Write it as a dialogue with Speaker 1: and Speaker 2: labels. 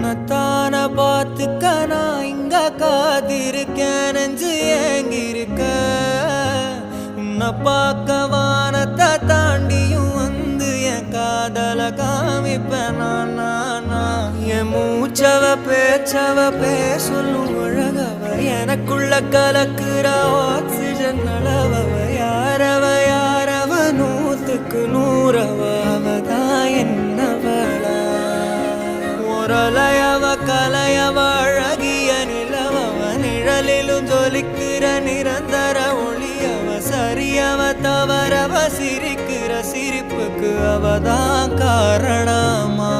Speaker 1: உன்னத்தான பார்த்துக்க நான் இங்க காத்திருக்கேன் நெஞ்சு ஏங்கிருக்க உன்னை பார்க்க வானத்தை தாண்டியும் வந்து என் காதல காமிப்பேன் நான் என் மூச்சவ பேச்சவ பேசலும் அழகவ எனக்குள்ள கலக்குற ஆக்சிஜன் அளவவ யாரவ நூத்துக்கு நூறவ அவதான் என்னவளா முரலையவ கலையவ அழகிய நிலவவ நிழலிலும் ஜொலிக்கிற நிரந்தர ஒளியவ சரியவ தவறவ சிரிக்கிற சிரிப்புக்கு அவதான் காரணமா